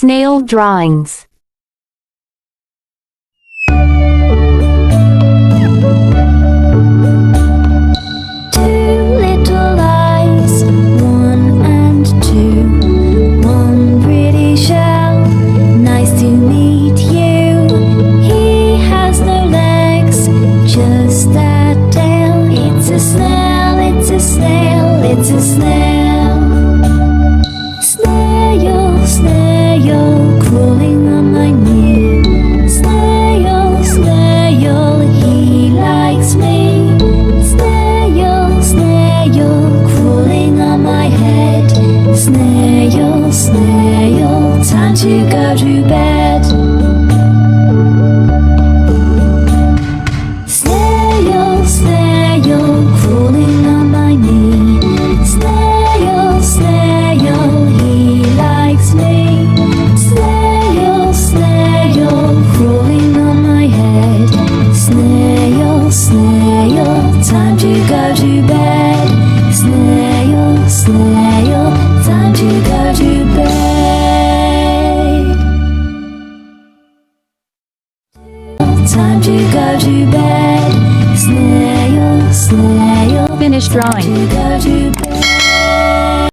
Snail drawings. Two little eyes, one and two, one pretty shell. Nice to meet you. He has no legs, just a tail. It's a snail, it's a snail, it's a snail. Snail, snail, crawling on my knee. Snail, snail, he likes me. Snail, snail, crawling on my head. Snail, snail, time to go to bed. Snail, snail, crawling on my knee. Snail, snail, he likes me. Snail, snail, crawling on my head. Snail, snail, time to go to bed. Snail, snail, time to go to bed. Time to go to bed. Snail, snail, Finish drawing. to go to bed.